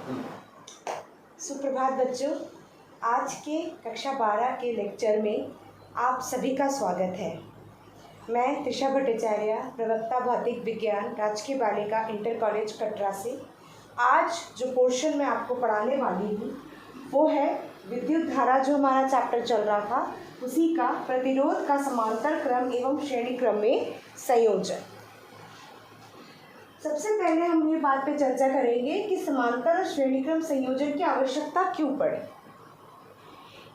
सुप्रभात बच्चों, आज के कक्षा 12 के लेक्चर में आप सभी का स्वागत है। मैं त्रिषा भट्टाचार्य, प्रवक्ता भौतिक विज्ञान, राजकीय बालिका इंटर कॉलेज कटरा से। आज जो पोर्शन मैं आपको पढ़ाने वाली हूँ वो है विद्युत धारा, जो हमारा चैप्टर चल रहा था उसी का प्रतिरोध का समांतर क्रम एवं श्रेणी क्रम में संयोजन। सबसे पहले हम ये बात पे चर्चा करेंगे कि समांतर और श्रेणीक्रम संयोजन की आवश्यकता क्यों पड़े।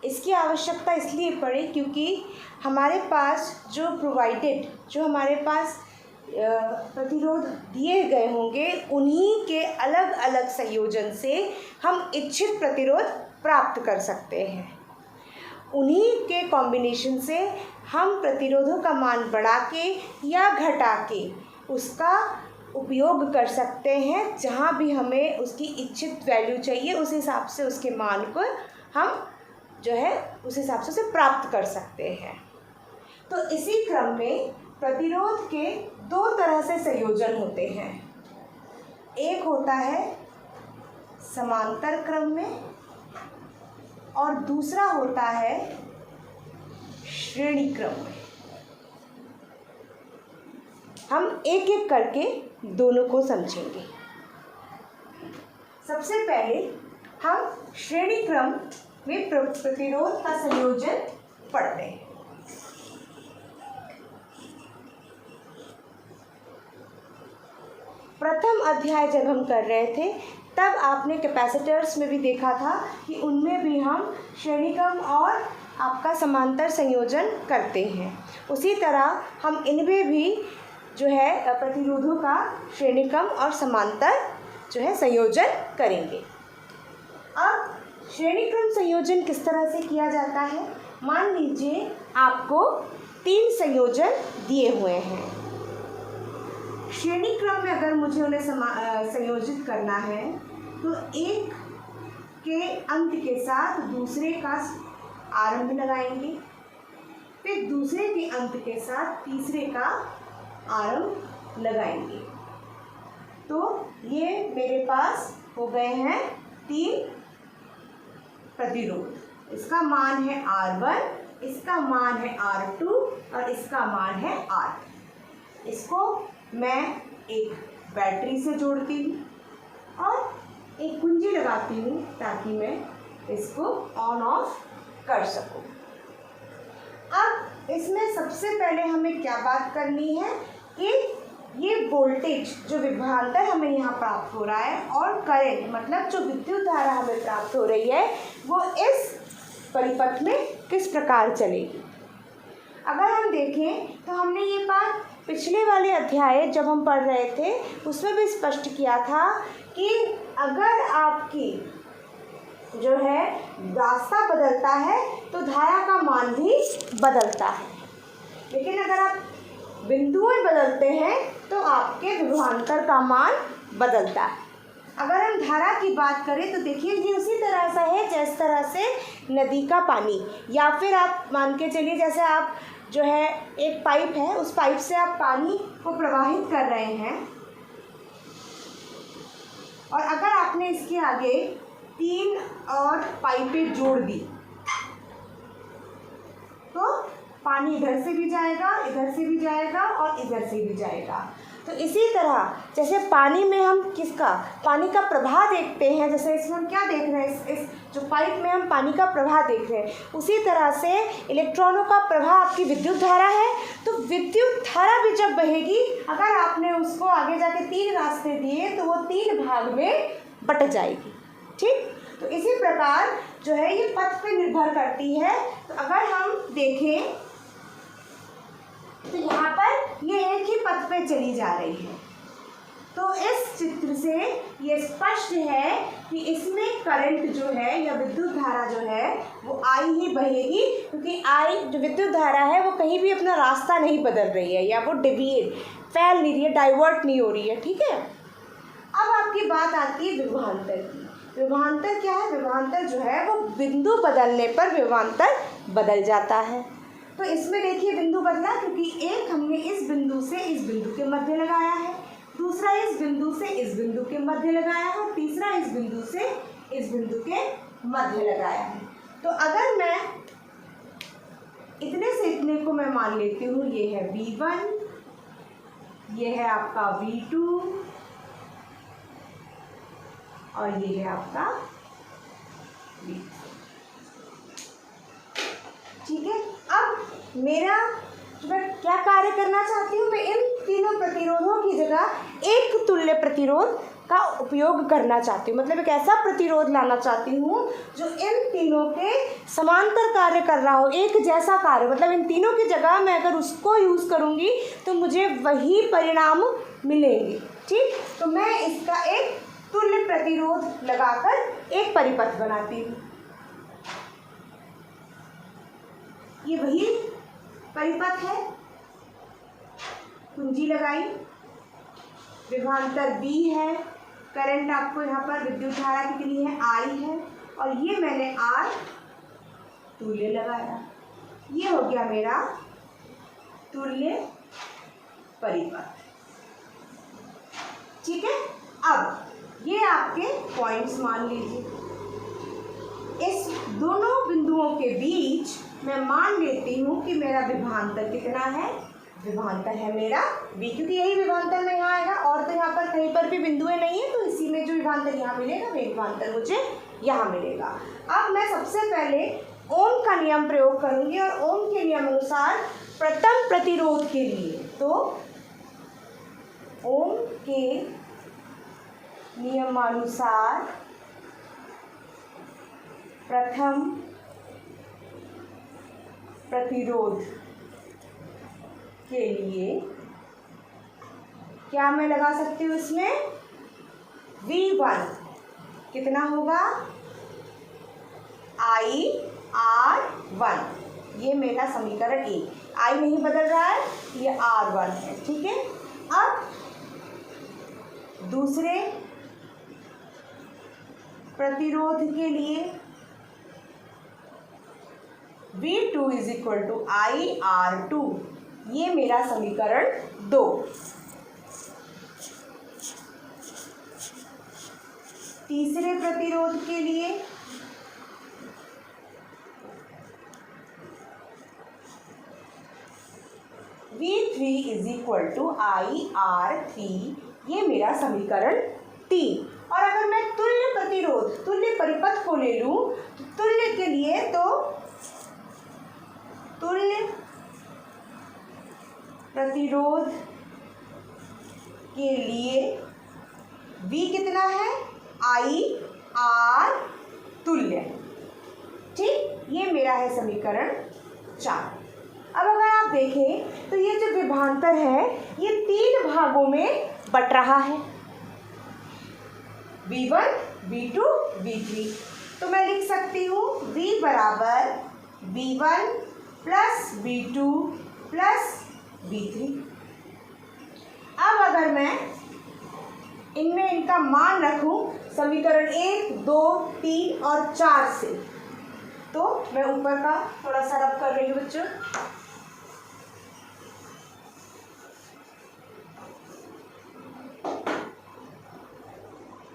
इसकी आवश्यकता इसलिए पड़े क्योंकि हमारे पास जो हमारे पास प्रतिरोध दिए गए होंगे, उन्हीं के अलग अलग संयोजन से हम इच्छित प्रतिरोध प्राप्त कर सकते हैं। उन्हीं के कॉम्बिनेशन से हम प्रतिरोधों का मान बढ़ा के या घटा के उसका उपयोग कर सकते हैं। जहाँ भी हमें उसकी इच्छित वैल्यू चाहिए उस हिसाब से उसके मान को हम उस हिसाब से उसे प्राप्त कर सकते हैं। तो इसी क्रम में प्रतिरोध के दो तरह से संयोजन होते हैं। एक होता है समांतर क्रम में और दूसरा होता है श्रेणी क्रम में। हम एक एक करके दोनों को समझेंगे। सबसे पहले हम श्रेणी क्रम में प्रतिरोध का संयोजन पढ़ते हैं। प्रथम अध्याय जब हम कर रहे थे तब आपने कैपेसिटर्स में भी देखा था कि उनमें भी हम श्रेणी क्रम और आपका समांतर संयोजन करते हैं। उसी तरह हम इनमें भी प्रतिरोधों का श्रेणी क्रम और समांतर संयोजन करेंगे। अब श्रेणी क्रम संयोजन किस तरह से किया जाता है? मान लीजिए आपको 3 संयोजन दिए हुए हैं। श्रेणी क्रम में अगर मुझे उन्हें संयोजित करना है तो एक के अंत के साथ दूसरे का आरंभ लगाएंगे, फिर दूसरे के अंत के साथ तीसरे का आरंभ लगाएंगे। तो ये मेरे पास हो गए हैं 3 प्रतिरोध। इसका मान है R1, इसका मान है R2 और इसका मान है R3। इसको मैं एक बैटरी से जोड़ती हूँ और एक कुंजी लगाती हूँ ताकि मैं इसको ऑन ऑफ कर सकूँ। अब इसमें सबसे पहले हमें क्या बात करनी है कि ये वोल्टेज जो विभवांतर हमें यहाँ प्राप्त हो रहा है और करंट मतलब जो विद्युत धारा हमें प्राप्त हो रही है वो इस परिपथ में किस प्रकार चलेगी। अगर हम देखें तो हमने ये बात पिछले वाले अध्याय जब हम पढ़ रहे थे उसमें भी स्पष्ट किया था कि अगर आपकी रास्ता बदलता है तो धारा का मान भी बदलता है। लेकिन अगर आप बिंदुएं बदलते हैं तो आपके विभवांतर का मान बदलता है। अगर हम धारा की बात करें तो देखिए ये उसी तरह से है जिस तरह से नदी का पानी, या फिर आप मान के चलिए जैसे आप एक पाइप है, उस पाइप से आप पानी को प्रवाहित कर रहे हैं और अगर आपने इसके आगे 3 और पाइपें जोड़ दी तो पानी इधर से भी जाएगा, इधर से भी जाएगा और इधर से भी जाएगा। तो इसी तरह जैसे पानी में हम पानी का प्रवाह देखते हैं, जैसे इसमें हम क्या देख रहे हैं, इस जो पाइप में हम पानी का प्रवाह देख रहे हैं, उसी तरह से इलेक्ट्रॉनों का प्रवाह आपकी विद्युत धारा है। तो विद्युत धारा भी जब बहेगी, अगर आपने उसको आगे जाके 3 रास्ते दिए तो वो 3 भाग में बट जाएगी। ठीक, तो इसी प्रकार ये पथ पे निर्भर करती है। तो अगर हम देखें तो यहाँ पर ये एक ही पथ पे चली जा रही है। तो इस चित्र से ये स्पष्ट है कि इसमें करंट या विद्युत धारा वो I ही बहेगी, क्योंकि I जो विद्युत धारा है वो कहीं भी अपना रास्ता नहीं बदल रही है या वो फैल नहीं रही है, डाइवर्ट नहीं हो रही है। ठीक है, अब आपकी बात आती है विभवांतर की। विभवांतर क्या है? विभवांतर वो बिंदु बदलने पर विभवांतर बदल जाता है। तो इसमें देखिए बिंदु बदला, क्योंकि एक हमने इस बिंदु से इस बिंदु के मध्य लगाया है दूसरा इस बिंदु से इस बिंदु के मध्य लगाया है, तीसरा इस बिंदु से इस बिंदु के मध्य लगाया है। तो अगर मैं इतने से इतने को मैं मान लेती हूँ, ये है V1, ये है आपका V2 और ये है आपका V3। ठीक है, अब मेरा मैं क्या कार्य करना चाहती हूँ, मैं इन तीनों प्रतिरोधों की जगह एक तुल्य प्रतिरोध का उपयोग करना चाहती हूँ। मतलब एक ऐसा प्रतिरोध लाना चाहती हूँ जो इन तीनों के समांतर कार्य कर रहा हो, एक जैसा कार्य। मतलब इन तीनों की जगह मैं अगर उसको यूज़ करूँगी तो मुझे वही परिणाम मिलेंगे। ठीक, तो मैं इसका एक तुल्य प्रतिरोध लगाकर एक परिपथ बनाती हूँ। ये वही परिपथ है, कुंजी लगाई, विभवांतर B है, करंट आपको यहाँ पर विद्युत धारा कितनी है I है, और ये मैंने R तुल्य लगाया। ये हो गया मेरा तुल्य परिपथ। ठीक है, अब ये आपके पॉइंट्स मान लीजिए। इस दोनों बिंदुओं के बीच मैं मान लेती हूँ कि मेरा विभवांतर कितना है, विभवांतर है मेरा V, क्योंकि यही विभवांतर में यहाँ आएगा, और तो यहाँ पर कहीं पर भी बिंदुएं नहीं है, तो इसी में जो विभवांतर यहाँ मिलेगा वही विभवांतर मुझे यहाँ मिलेगा। अब मैं सबसे पहले ओम का नियम प्रयोग करूँगी, और ओम के नियम अनुसार प्रथम प्रतिरोध के लिए, तो ओम के नियमानुसार प्रथम प्रतिरोध के लिए क्या मैं लगा सकती हूँ, इसमें V1 कितना होगा IR1, ये मेरा समीकरण 1, I नहीं बदल रहा है, ये R1 है। ठीक है, अब दूसरे प्रतिरोध के लिए V2 is equal to IR2, ये मेरा समीकरण 2। तीसरे प्रतिरोध के लिए V3 is equal to IR3, ये मेरा समीकरण 3। और अगर मैं तुल्य प्रतिरोध, तुल्य परिपथ को ले लूं, तो तुल्य के लिए तो तुल्य प्रतिरोध के लिए V कितना है, IR तुल्य। ठीक, ये मेरा है समीकरण 4। अब अगर आप देखें तो ये जो विभवांतर है ये 3 भागों में बट रहा है, V1, V2, V3। तो मैं लिख सकती हूँ V बराबर V1 plus V2 plus V3। अब अगर मैं इनमें इनका मान रखूं समीकरण 1, 2, 3 और 4 से, तो मैं ऊपर का थोड़ा सा रब कर रही हूँ बच्चों।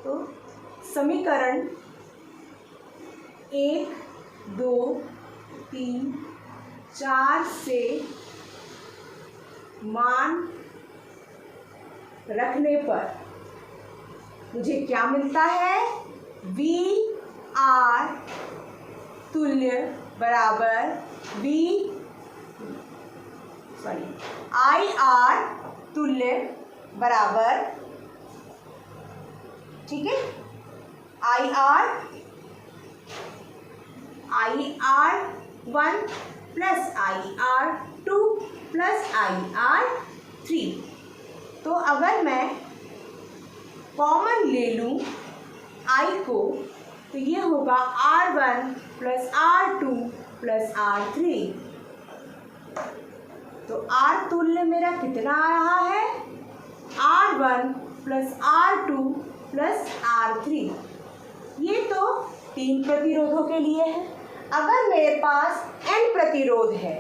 तो समीकरण 1, 2, 3, 4 से मान रखने पर मुझे क्या मिलता है, VR तुल्य बराबर IR तुल्य बराबर, ठीक है, IR1 plus IR2 plus IR3। तो अगर मैं कॉमन ले लूँ I को, तो ये होगा R1 plus R2 plus R3। तो R तुल्य मेरा कितना आ रहा है, R1 plus R2 plus R3। ये तो 3 प्रतिरोधों के लिए है। अगर मेरे पास n प्रतिरोध है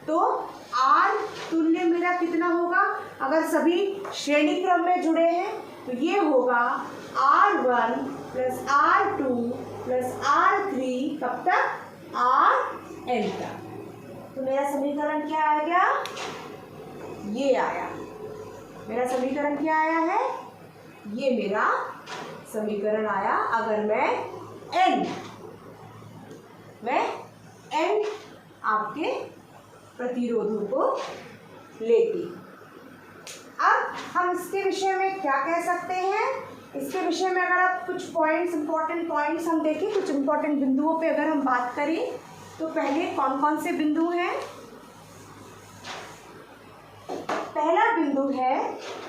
तो आर तुल्य मेरा कितना होगा, अगर सभी श्रेणी क्रम में जुड़े हैं तो ये होगा R1 plus R2 plus R3 कब तक, Rn तक। तो मेरा समीकरण क्या आ गया, ये आया। मेरा समीकरण क्या आया है, ये मेरा समीकरण आया। अगर मैं n आपके प्रतिरोधों को लेती। अब हम इसके विषय में क्या कह सकते हैं, इसके विषय में अगर आप कुछ पॉइंट्स, इंपॉर्टेंट पॉइंट्स हम देखें, कुछ इंपॉर्टेंट बिंदुओं पे अगर हम बात करें तो पहले कौन कौन से बिंदु हैं। पहला बिंदु है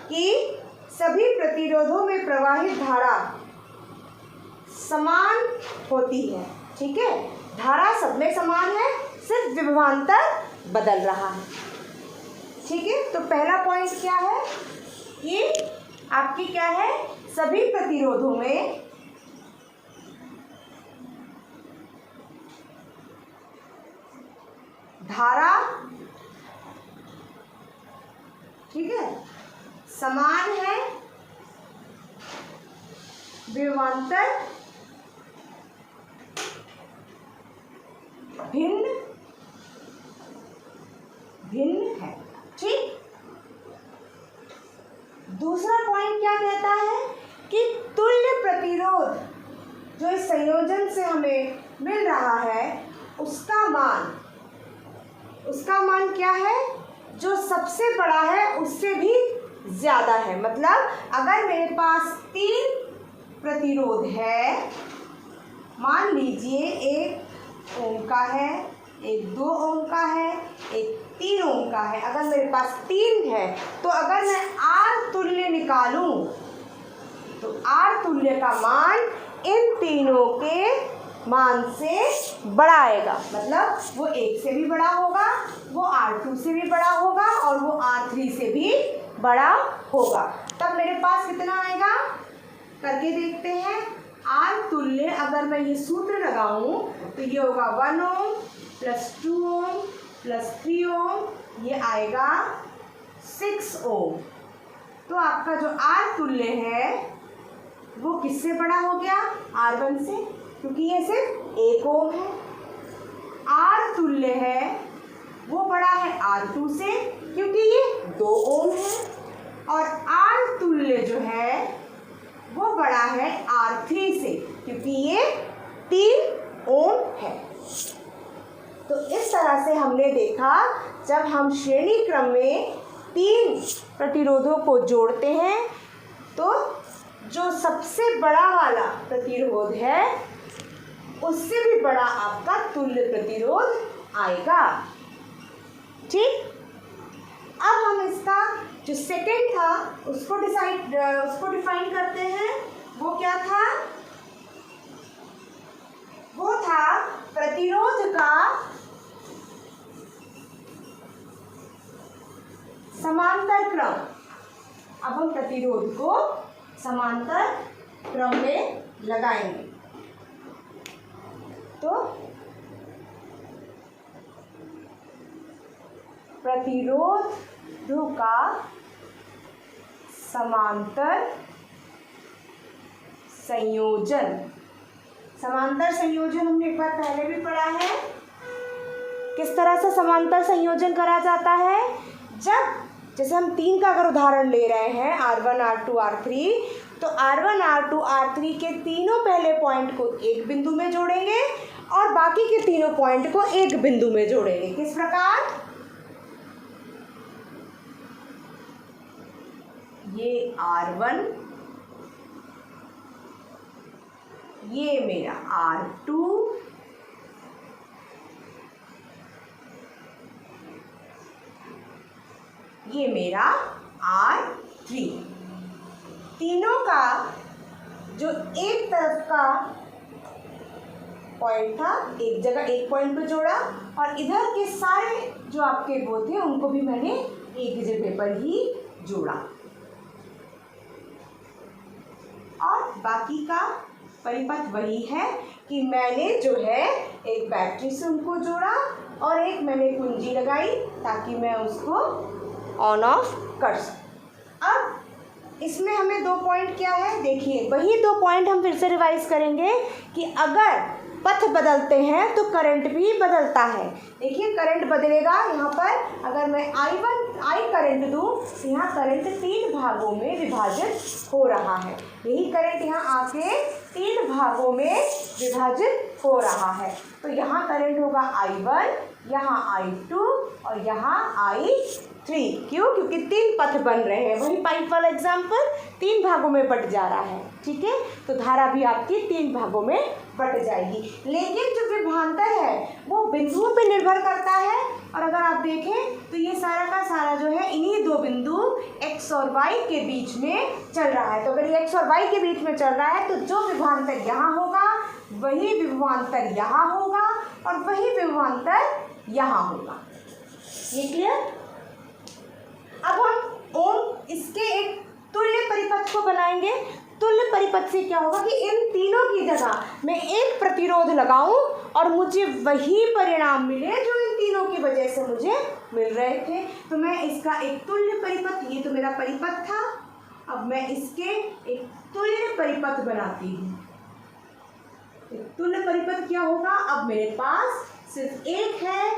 कि सभी प्रतिरोधों में प्रवाहित धारा समान होती है। ठीक है, धारा सब में समान है, सिर्फ विभवांतर बदल रहा है। ठीक है, तो पहला पॉइंट क्या है कि आपकी क्या है, सभी प्रतिरोधों में धारा, ठीक है, समान है, विभवांतर भिन्न है। ठीक, दूसरा पॉइंट क्या कहता है कि तुल्य प्रतिरोध जो इस संयोजन से हमें मिल रहा है उसका मान क्या है, जो सबसे बड़ा है उससे भी ज्यादा है। मतलब अगर मेरे पास 3 प्रतिरोध है, मान लीजिए एक ओम का है, एक 2 ओम का है, एक 3 ओम का है। अगर मेरे पास 3 है तो अगर मैं R तुल्य निकालूं तो R तुल्य का मान इन तीनों के मान से बड़ा आएगा। मतलब वो 1 से भी बड़ा होगा, वो R2 से भी बड़ा होगा और वो R3 से भी बड़ा होगा। तब मेरे पास कितना आएगा, करके देखते हैं। R तुल्य अगर मैं ये सूत्र लगाऊं तो ये होगा 1 ओम प्लस 2 ओम प्लस 3 ओम, ये आएगा 6 ओम। तो आपका जो R तुल्य है वो किससे बड़ा हो गया, R1 से, क्योंकि ये सिर्फ 1 ओम है। R तुल्य है वो बड़ा है R2 से, क्योंकि ये 2 ओम है। और R तुल्य जो है वो बड़ा है R3 से, क्योंकि ये 3 ओम है। तो इस तरह से हमने देखा, जब हम श्रेणी क्रम में 3 प्रतिरोधों को जोड़ते हैं तो जो सबसे बड़ा वाला प्रतिरोध है उससे भी बड़ा आपका तुल्य प्रतिरोध आएगा। ठीक, अब हम इसका जो सेकंड था उसको डिफाइन करते हैं। वो क्या था, वो था प्रतिरोध का समांतर क्रम। अब हम प्रतिरोध को समांतर क्रम में लगाएंगे। तो प्रतिरोधों का समांतर संयोजन, समांतर संयोजन हमने एक बार पहले भी पढ़ा है। किस तरह से समांतर संयोजन करा जाता है, जब जैसे हम 3 का अगर उदाहरण ले रहे हैं, R1 R2 R3, तो R1 R2 R3 के तीनों पहले पॉइंट को एक बिंदु में जोड़ेंगे और बाकी के तीनों पॉइंट को एक बिंदु में जोड़ेंगे। किस प्रकार, ये R1, ये मेरा R2, ये मेरा R3। तीनों का जो एक तरफ का पॉइंट था एक जगह एक पॉइंट पे जोड़ा और इधर के सारे जो आपके वो थे उनको भी मैंने एक जगह पर ही जोड़ा। और बाकी का परिपथ वही है कि मैंने जो है एक बैटरी से उनको जोड़ा और एक मैंने कुंजी लगाई ताकि मैं उसको ऑन ऑफ कर सकूँ। अब इसमें हमें 2 पॉइंट क्या है, देखिए वही 2 पॉइंट हम फिर से रिवाइज करेंगे कि अगर पथ बदलते हैं तो करंट भी बदलता है। देखिए करंट बदलेगा, यहाँ पर अगर मैं I करंट दूँ तो यहाँ करंट 3 भागों में विभाजित हो रहा है। यही करंट यहाँ आके 3 भागों में विभाजित हो रहा है। तो यहाँ करंट होगा I1, यहाँ I2 और यहाँ I3। क्यों? क्योंकि 3 पथ बन रहे हैं। वही पाइप वाला एग्जाम्पल 3 भागों में बट जा रहा है, ठीक है। तो धारा भी आपकी 3 भागों में बट जाएगी। लेकिन जो विभवांतर है वो बिंदुओं पे निर्भर करता है। और अगर आप देखें तो ये सारा का सारा जो है इन्हीं 2 बिंदु x और y के बीच में चल रहा है। तो अगर ये x और y के बीच में चल रहा है तो जो विभवांतर यहाँ होगा वही विभवांतर यहाँ होगा और वही विभवांतर यहाँ होगा। ये क्लियर? अब हम ओम इसके एक तुल्य परिपथ को बनाएंगे। तुल्य परिपथ से क्या होगा कि इन तीनों की जगह मैं एक प्रतिरोध लगाऊं और मुझे वही परिणाम मिले जो इन तीनों की वजह से मुझे मिल रहे थे। तो मैं इसका एक तुल्य परिपथ, ये तो मेरा परिपथ था, अब मैं इसके एक तुल्य परिपथ बनाती हूँ। तुल्य परिपथ क्या होगा, अब मेरे पास सिर्फ एक है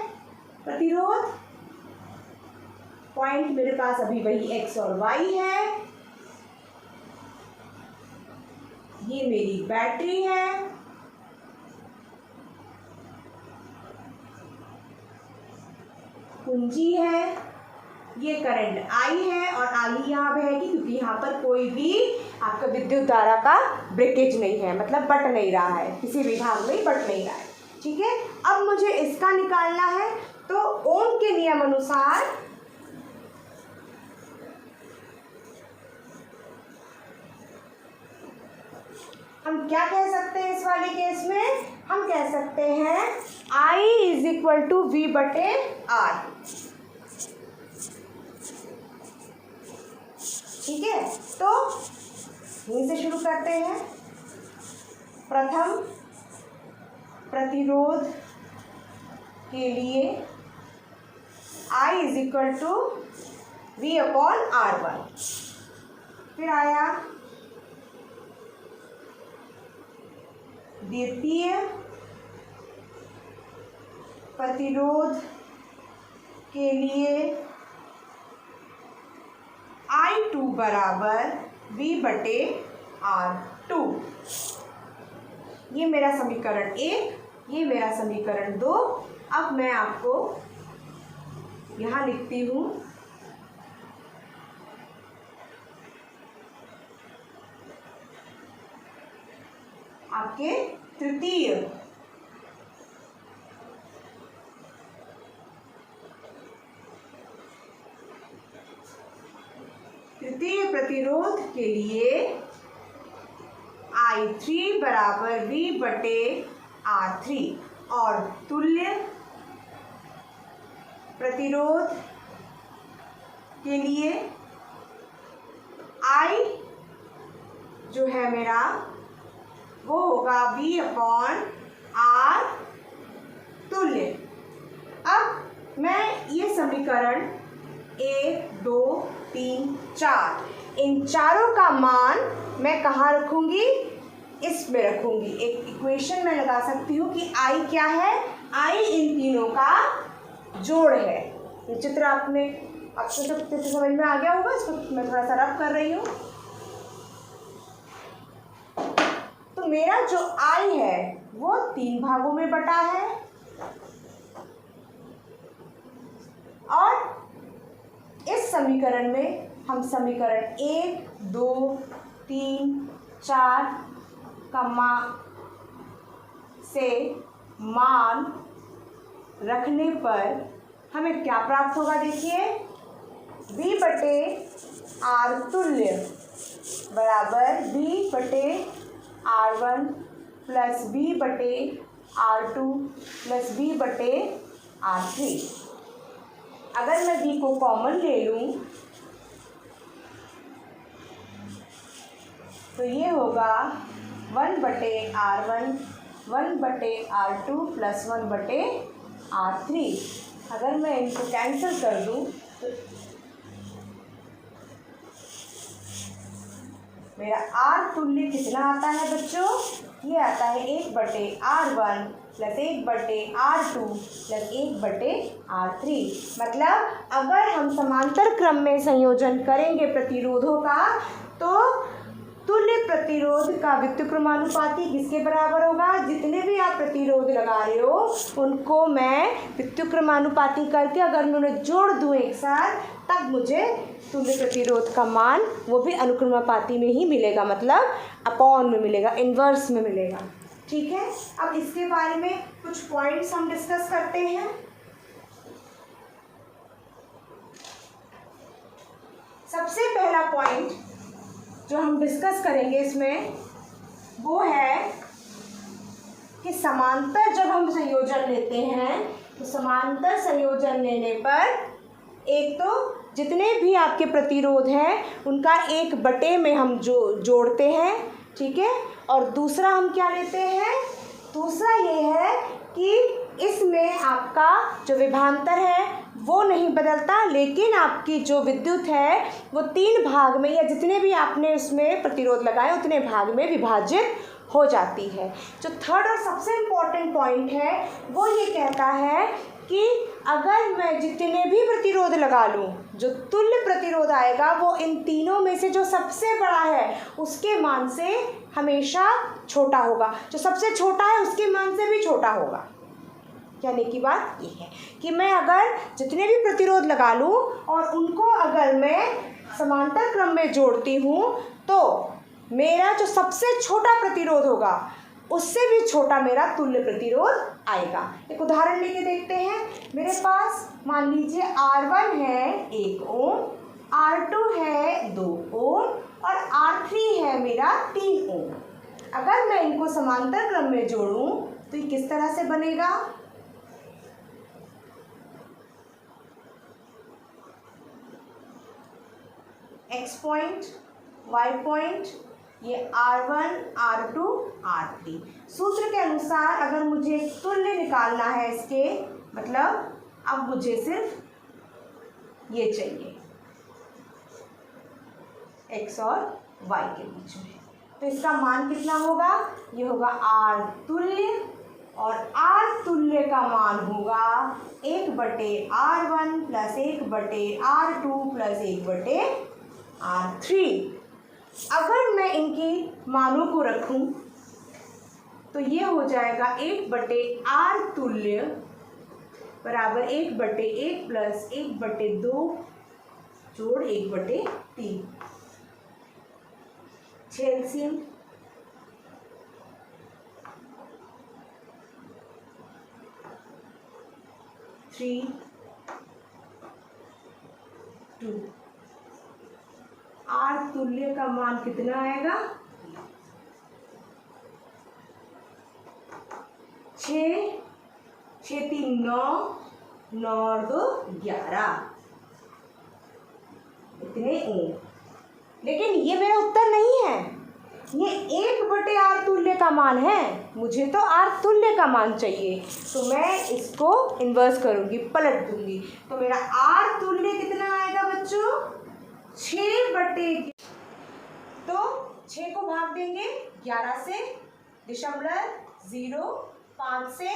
प्रतिरोध, पॉइंट मेरे पास अभी वही x और y है, ये मेरी बैटरी है, कुंजी है, ये करंट I है और I यहाँ बहेगी क्योंकि यहाँ पर कोई भी आपका विद्युत धारा का ब्रेकेज नहीं है, मतलब बट नहीं रहा है, किसी भी भाग में बट नहीं रहा है, ठीक है। अब मुझे इसका निकालना है, तो ओम के नियम अनुसार हम क्या कह सकते हैं इस वाले केस में, हम कह सकते हैं I = V/R। ठीक है, तो यहीं से शुरू करते हैं। प्रथम प्रतिरोध के लिए I = V/R1। फिर आया द्वितीय प्रतिरोध के लिए I2 = V/R2। ये मेरा समीकरण 1, ये मेरा समीकरण 2। अब मैं आपको यहाँ लिखती हूँ आपके तृतीय प्रतिरोध के लिए I3 = V/R3 और तुल्य प्रतिरोध के लिए I जो है मेरा वो होगा V/R तुल्य। अब मैं ये समीकरण 1, 2, 3, 4 इन चारों का मान मैं कहाँ रखूँगी, इसमें रखूँगी। एक इक्वेशन में लगा सकती हूँ कि I क्या है, I इन तीनों का जोड़ है। ये चित्र आपको चित्र समझ में आ गया होगा, इसको मैं थोड़ा सा रफ कर रही हूँ। तो मेरा जो I है वो 3 भागों में बटा है और इस समीकरण में हम समीकरण 1, 2, 3, 4 का मान रखने पर हमें क्या प्राप्त होगा, देखिए V/R तुल्य बराबर V/R1 plus V/R2 plus V/R3। अगर मैं V को कॉमन ले लूँ तो ये होगा 1/R1 1/R2 plus 1/R3। R3। अगर मैं इनको कैंसिल कर दूं तो मेरा R तुल्य कितना आता है बच्चों? ये आता है 1/R1 plus 1/R2 plus 1/R3। मतलब अगर हम समांतर क्रम में संयोजन करेंगे प्रतिरोधों का तो तुल्य प्रतिरोध का व्युत्क्रमानुपाती किसके बराबर होगा? जितने भी आप प्रतिरोध लगा रहे हो उनको मैं व्युत्क्रमानुपाती करके अगर मैं उन्हें जोड़ दूँ एक साथ, तब मुझे तुल्य प्रतिरोध का मान वो भी अनुक्रमानुपाती में ही मिलेगा, मतलब अपॉन में मिलेगा, इन्वर्स में मिलेगा। ठीक है, अब इसके बारे में कुछ पॉइंट्स हम डिस्कस करते हैं। सबसे पहला पॉइंट जो हम डिस्कस करेंगे इसमें वो है कि समांतर जब हम संयोजन लेते हैं तो समांतर संयोजन लेने पर एक तो जितने भी आपके प्रतिरोध हैं उनका 1/, में हम जोड़ते हैं। ठीक है, और दूसरा हम क्या लेते हैं? दूसरा ये है कि इसमें आपका जो विभवांतर है वो नहीं बदलता, लेकिन आपकी जो विद्युत है वो 3 भाग में या जितने भी आपने उसमें प्रतिरोध लगाए उतने भाग में विभाजित हो जाती है। जो थर्ड और सबसे इम्पॉर्टेंट पॉइंट है वो ये कहता है कि अगर मैं जितने भी प्रतिरोध लगा लूँ, जो तुल्य प्रतिरोध आएगा वो इन तीनों में से जो सबसे बड़ा है उसके मान से हमेशा छोटा होगा, जो सबसे छोटा है उसके मान से भी छोटा होगा। कहने की बात ये है कि मैं अगर जितने भी प्रतिरोध लगा लूँ और उनको अगर मैं समांतर क्रम में जोड़ती हूँ तो मेरा जो सबसे छोटा प्रतिरोध होगा उससे भी छोटा मेरा तुल्य प्रतिरोध आएगा। एक उदाहरण लेके देखते हैं। मेरे पास मान लीजिए R1 है 1 ओम, R2 है 2 ओम और R3 है मेरा 3 ओम। अगर मैं इनको समांतर क्रम में जोड़ूं तो ये किस तरह से बनेगा? X पॉइंट, Y पॉइंट, ये R1, R2, R3। सूत्र के अनुसार अगर मुझे तुल्य निकालना है इसके, मतलब अब मुझे सिर्फ ये चाहिए X और Y के बीच में, तो इसका मान कितना होगा? ये होगा R तुल्य, और R तुल्य का मान होगा 1/R1 plus 1/R2 plus 1/R3। अगर मैं इनकी मानों को रखूं तो ये हो जाएगा 1/R तुल्य बराबर 1/1 प्लस 1/2 जोड़ 1/3। एलसीएम 3, 2। R तुल्य का मान कितना आएगा? 6, 6 3 9, 9 और 2 11, इतने ओम। लेकिन ये मेरा उत्तर नहीं है, ये 1/R तुल्य का मान है, मुझे तो R तुल्य का मान चाहिए, तो मैं इसको इन्वर्स करूंगी, पलट दूंगी। तो मेरा R तुल्य कितना आएगा बच्चों? 6/, तो 6 को भाग देंगे 11 से, 0.0, 5 से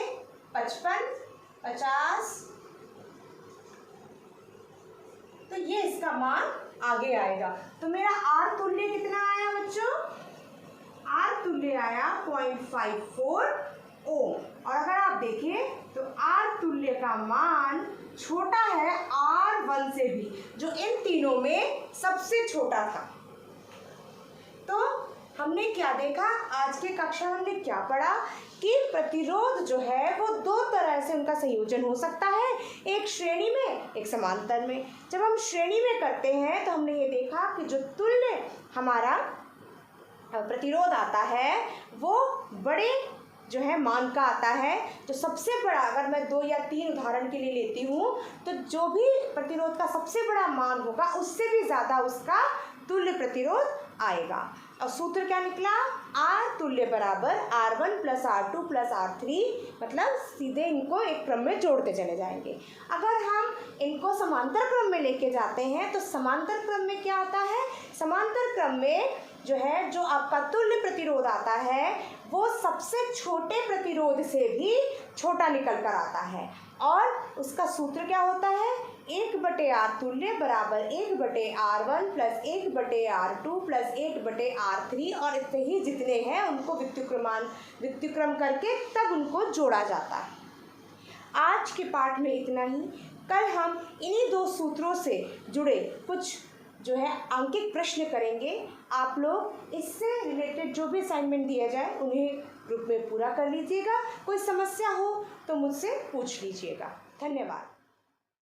55, 50, तो ये इसका मान आगे आएगा। तो मेरा R तुल्य कितना आया बच्चों? R तुल्य आया 0.54 ओम। और अगर आप देखें तो R तुल्य का मान छोटा है R1 से भी, जो इन तीनों में सबसे छोटा था। तो हमने क्या देखा आज के कक्षा में? हमने क्या पढ़ा कि प्रतिरोध जो है वो 2 तरह से उनका संयोजन हो सकता है, एक श्रेणी में, एक समांतर में। जब हम श्रेणी में करते हैं तो हमने ये देखा कि जो तुल्य हमारा प्रतिरोध आता है वो बड़े जो है मान का आता है। जो सबसे बड़ा, अगर मैं 2 या 3 उदाहरण के लिए लेती हूँ, तो जो भी प्रतिरोध का सबसे बड़ा मान होगा उससे भी ज़्यादा उसका तुल्य प्रतिरोध आएगा। और सूत्र क्या निकला? आर तुल्य बराबर R1 plus R2 plus R3, मतलब सीधे इनको एक क्रम में जोड़ते चले जाएंगे। अगर हम इनको समांतर क्रम में लेके जाते हैं तो समांतर क्रम में क्या आता है, समांतर क्रम में जो है जो आपका तुल्य प्रतिरोध आता है वो सबसे छोटे प्रतिरोध से भी छोटा निकल कर आता है, और उसका सूत्र क्या होता है, 1/R तुल्य बराबर 1/R1 plus 1/R2 plus 1/R3, और इतने ही जितने हैं उनको व्युत्क्रम करके तब उनको जोड़ा जाता है। आज के पाठ में इतना ही। कल हम इन्हीं दो सूत्रों से जुड़े कुछ जो है अंकित प्रश्न करेंगे। आप लोग इससे रिलेटेड जो भी असाइनमेंट दिया जाए उन्हें ग्रुप में पूरा कर लीजिएगा। कोई समस्या हो तो मुझसे पूछ लीजिएगा। धन्यवाद।